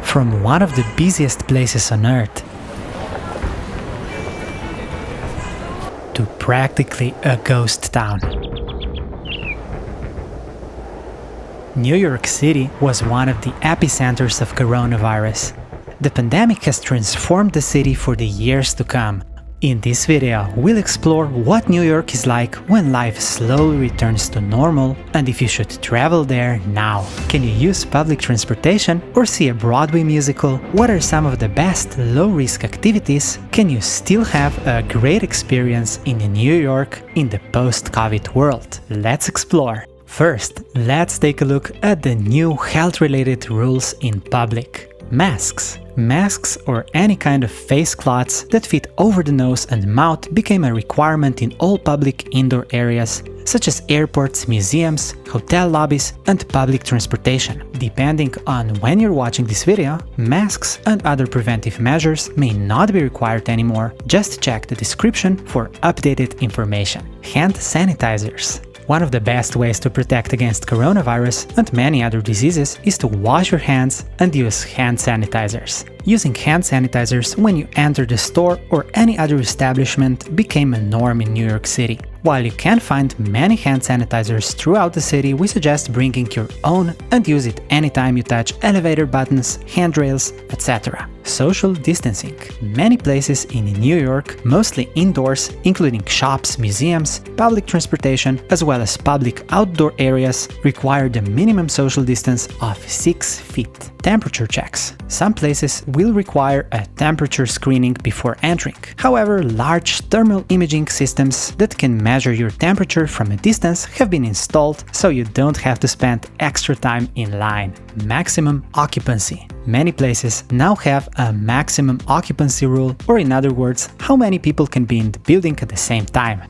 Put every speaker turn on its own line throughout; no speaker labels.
from one of the busiest places on Earth to practically a ghost town. New York City was one of the epicenters of coronavirus. The pandemic has transformed the city for the years to come. In this video, we'll explore what New York is like when life slowly returns to normal and if you should travel there now. Can you use public transportation or see a Broadway musical? What are some of the best low-risk activities? Can you still have a great experience in New York in the post-COVID world? Let's explore. First, let's take a look at the new health-related rules in public. Masks. Masks or any kind of face cloths that fit over the nose and mouth became a requirement in all public indoor areas such as airports, museums, hotel lobbies, and public transportation. Depending on when you're watching this video, masks and other preventive measures may not be required anymore. Just check the description for updated information. Hand sanitizers. One of the best ways to protect against coronavirus and many other diseases is to wash your hands and use hand sanitizers. Using hand sanitizers when you enter the store or any other establishment became a norm in New York City. While you can find many hand sanitizers throughout the city, we suggest bringing your own and use it anytime you touch elevator buttons, handrails, etc. Social distancing. Many places in New York, mostly indoors, including shops, museums, public transportation, as well as public outdoor areas, require the minimum social distance of 6 feet. Temperature checks. Some places will require a temperature screening before entering. However, large thermal imaging systems that can measure your temperature from a distance have been installed, so you don't have to spend extra time in line. Maximum occupancy. Many places now have a maximum occupancy rule, or in other words, how many people can be in the building at the same time.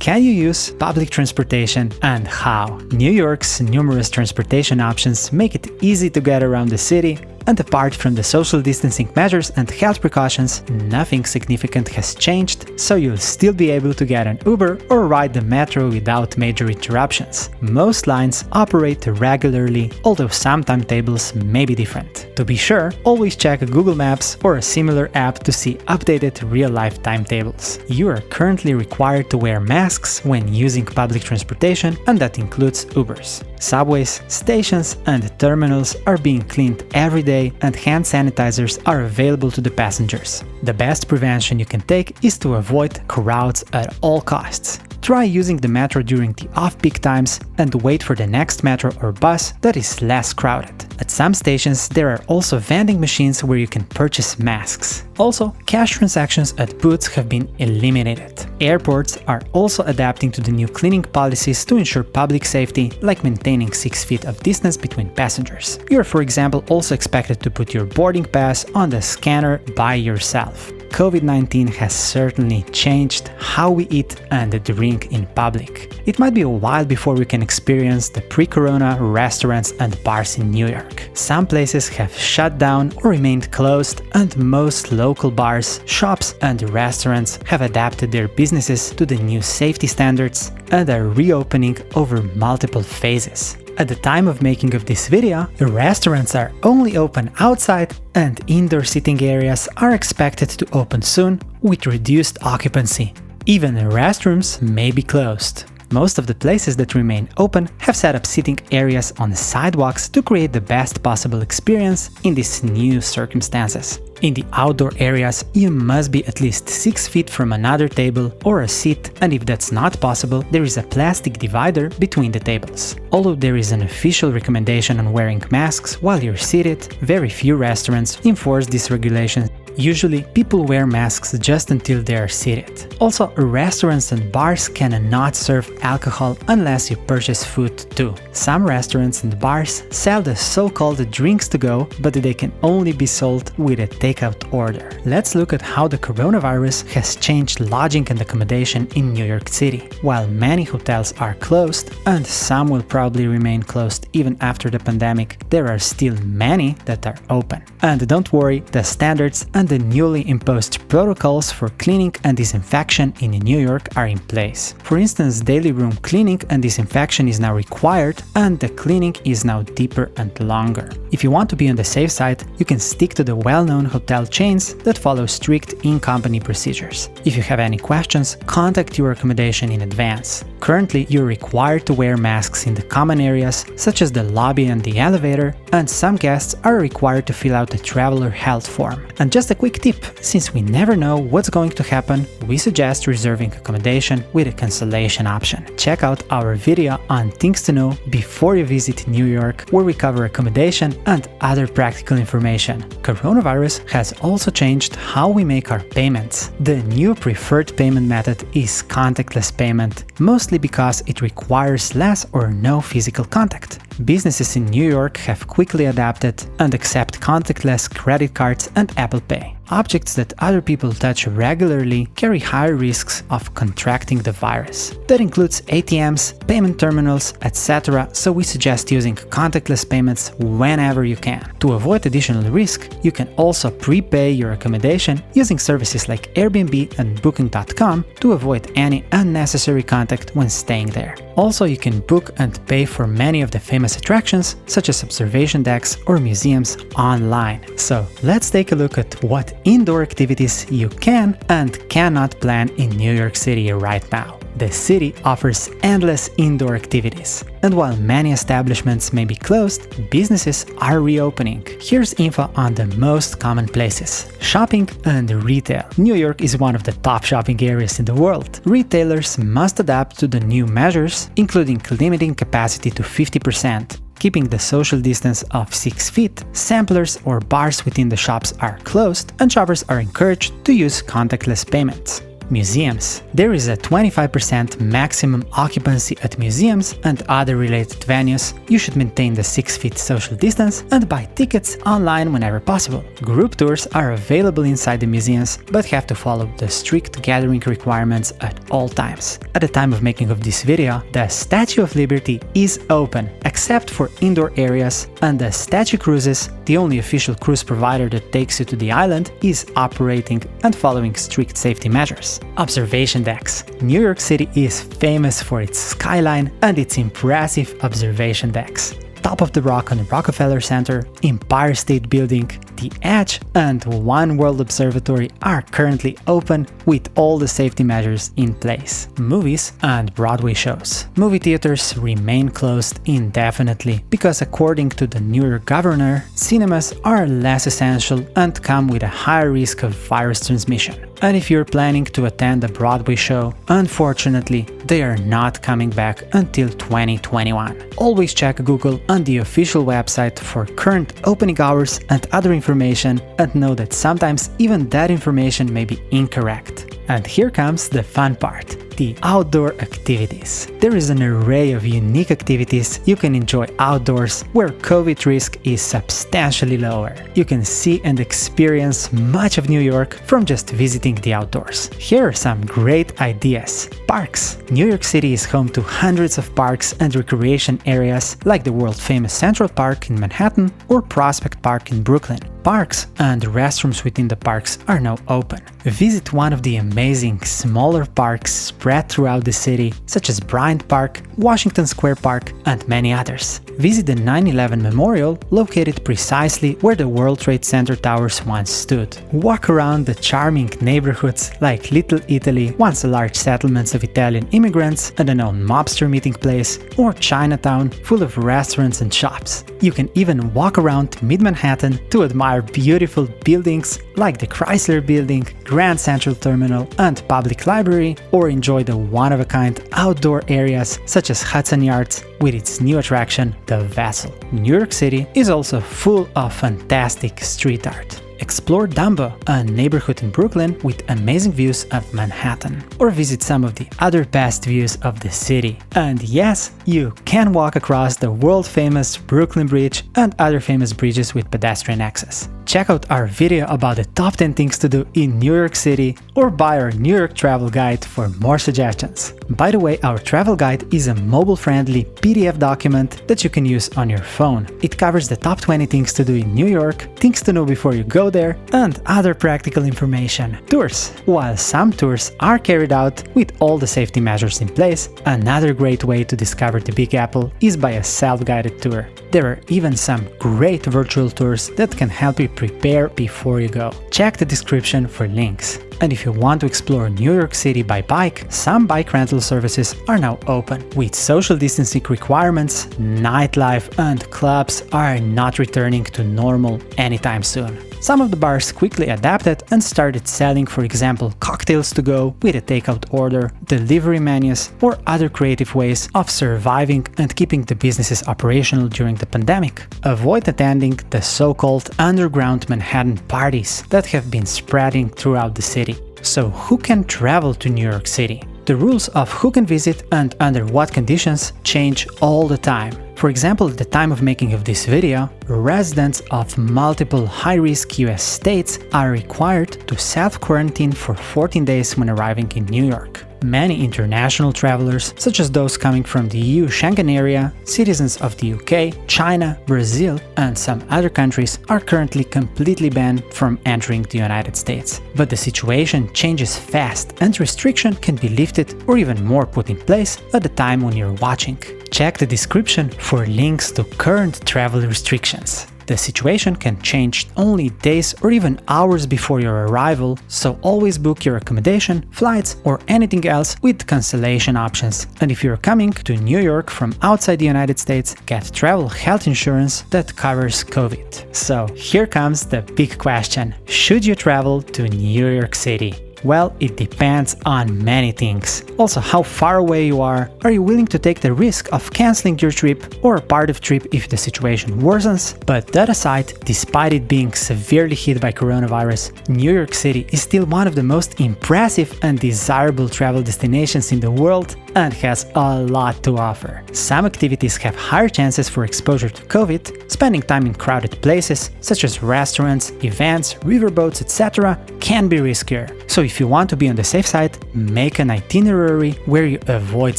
Can you use public transportation and how? New York's numerous transportation options make it easy to get around the city, and apart from the social distancing measures and health precautions, nothing significant has changed, so you'll still be able to get an Uber or ride the metro without major interruptions. Most lines operate regularly, although some timetables may be different. To be sure, always check Google Maps or a similar app to see updated real-life timetables. You are currently required to wear masks when using public transportation, and that includes Ubers. Subways, stations, and terminals are being cleaned every day, and hand sanitizers are available to the passengers. The best prevention you can take is to avoid crowds at all costs. Try using the metro during the off-peak times and wait for the next metro or bus that is less crowded. At some stations, there are also vending machines where you can purchase masks. Also, cash transactions at booths have been eliminated. Airports are also adapting to the new cleaning policies to ensure public safety, like maintaining 6 feet of distance between passengers. You're, for example, also expected to put your boarding pass on the scanner by yourself. COVID-19 has certainly changed how we eat and drink in public. It might be a while before we can experience the pre-corona restaurants and bars in New York. Some places have shut down or remained closed, and most local bars, shops, and restaurants have adapted their businesses to the new safety standards and are reopening over multiple phases. At the time of making of this video, restaurants are only open outside, and indoor sitting areas are expected to open soon with reduced occupancy. Even restrooms may be closed. Most of the places that remain open have set up sitting areas on the sidewalks to create the best possible experience in these new circumstances. In the outdoor areas, you must be at least 6 feet from another table or a seat, and if that's not possible, there is a plastic divider between the tables. Although there is an official recommendation on wearing masks while you're seated, very few restaurants enforce this regulation. Usually, people wear masks just until they are seated. Also, restaurants and bars cannot serve alcohol unless you purchase food too. Some restaurants and bars sell the so-called drinks to go, but they can only be sold with a takeout order. Let's look at how the coronavirus has changed lodging and accommodation in New York City. While many hotels are closed, and some will probably remain closed even after the pandemic, there are still many that are open. And don't worry, the standards and the newly imposed protocols for cleaning and disinfection in New York are in place. For instance, daily room cleaning and disinfection is now required, and the cleaning is now deeper and longer. If you want to be on the safe side, you can stick to the well-known hotel chains that follow strict in-company procedures. If you have any questions, contact your accommodation in advance. Currently, you're required to wear masks in the common areas, such as the lobby and the elevator, and some guests are required to fill out a traveler health form. And just a quick tip, since we never know what's going to happen, we suggest reserving accommodation with a cancellation option. Check out our video on things to know before you visit New York, where we cover accommodation and other practical information. Coronavirus has also changed how we make our payments. The new preferred payment method is contactless payment, mostly because it requires less or no physical contact. Businesses in New York have quickly adapted and accept contactless credit cards and Apple Pay. Objects that other people touch regularly carry higher risks of contracting the virus. That includes ATMs, payment terminals, etc., so we suggest using contactless payments whenever you can. To avoid additional risk, you can also prepay your accommodation using services like Airbnb and Booking.com to avoid any unnecessary contact when staying there. Also, you can book and pay for many of the famous attractions, such as observation decks or museums, online. So let's take a look at what indoor activities you can and cannot plan in New York City right now. The city offers endless indoor activities, and while many establishments may be closed, businesses are reopening. Here's info on the most common places. Shopping and retail. New York is one of the top shopping areas in the world. Retailers must adapt to the new measures, including limiting capacity to 50%. Keeping the social distance of 6 feet, samplers or bars within the shops are closed, and shoppers are encouraged to use contactless payments. Museums. There is a 25% maximum occupancy at museums and other related venues. You should maintain the 6 feet social distance and buy tickets online whenever possible. Group tours are available inside the museums, but have to follow the strict gathering requirements at all times. At the time of making of this video, the Statue of Liberty is open, except for indoor areas, and the Statue Cruises, the only official cruise provider that takes you to the island, is operating and following strict safety measures. Observation decks. New York City is famous for its skyline and its impressive observation decks. Top of the Rock on the Rockefeller Center, Empire State Building, The Edge, and One World Observatory are currently open with all the safety measures in place. Movies and Broadway shows. Movie theaters remain closed indefinitely because, according to the New York governor, cinemas are less essential and come with a higher risk of virus transmission. And if you're planning to attend a Broadway show, unfortunately, they are not coming back until 2021. Always check Google and the official website for current opening hours and other information, and know that sometimes even that information may be incorrect. And here comes the fun part. The outdoor activities. There is an array of unique activities you can enjoy outdoors where COVID risk is substantially lower. You can see and experience much of New York from just visiting the outdoors. Here are some great ideas. Parks. New York City is home to hundreds of parks and recreation areas like the world-famous Central Park in Manhattan or Prospect Park in Brooklyn. Parks and restrooms within the parks are now open. Visit one of the amazing smaller parks spread throughout the city, such as Bryant Park, Washington Square Park, and many others. Visit the 9/11 Memorial, located precisely where the World Trade Center towers once stood. Walk around the charming neighborhoods like Little Italy, once a large settlement of Italian immigrants and a known mobster meeting place, or Chinatown, full of restaurants and shops. You can even walk around Mid-Manhattan to admire beautiful buildings like the Chrysler Building, Grand Central Terminal, and Public Library, or enjoy the one-of-a-kind outdoor areas such as Hudson Yards with its new attraction, the Vessel. New York City is also full of fantastic street art. Explore Dumbo, a neighborhood in Brooklyn with amazing views of Manhattan, or visit some of the other best views of the city. And yes, you can walk across the world-famous Brooklyn Bridge and other famous bridges with pedestrian access. Check out our video about the top 10 things to do in New York City, or buy our New York travel guide for more suggestions. By the way, our travel guide is a mobile-friendly PDF document that you can use on your phone. It covers the top 20 things to do in New York, things to know before you go there, and other practical information. Tours. While some tours are carried out with all the safety measures in place, another great way to discover the Big Apple is by a self-guided tour. There are even some great virtual tours that can help you prepare before you go. Check the description for links. And if you want to explore New York City by bike, some bike rental services are now open. With social distancing requirements, nightlife and clubs are not returning to normal anytime soon. Some of the bars quickly adapted and started selling, for example, cocktails to go with a takeout order, delivery menus, or other creative ways of surviving and keeping the businesses operational during the pandemic. Avoid attending the so-called underground Manhattan parties that have been spreading throughout the city. So who can travel to New York City? The rules of who can visit and under what conditions change all the time. For example, at the time of making of this video, residents of multiple high-risk US states are required to self-quarantine for 14 days when arriving in New York. Many international travelers, such as those coming from the EU Schengen area, citizens of the UK, China, Brazil, and some other countries, are currently completely banned from entering the United States. But the situation changes fast, and restriction can be lifted or even more put in place at the time when you're watching. Check the description for links to current travel restrictions. The situation can change only days or even hours before your arrival, so always book your accommodation, flights, or anything else with cancellation options. And if you're coming to New York from outside the United States, get travel health insurance that covers COVID. So here comes the big question: should you travel to New York City? Well, it depends on many things. Also, how far away you are you willing to take the risk of canceling your trip or a part of trip if the situation worsens? But that aside, despite it being severely hit by coronavirus, New York City is still one of the most impressive and desirable travel destinations in the world and has a lot to offer. Some activities have higher chances for exposure to COVID. Spending time in crowded places, such as restaurants, events, riverboats, etc., can be riskier. So if you want to be on the safe side, make an itinerary where you avoid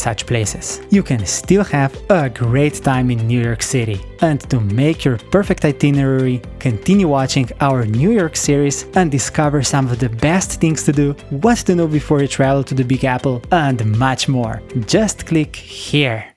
such places. You can still have a great time in New York City. And to make your perfect itinerary, continue watching our New York series and discover some of the best things to do, what to know before you travel to the Big Apple, and much more. Just click here.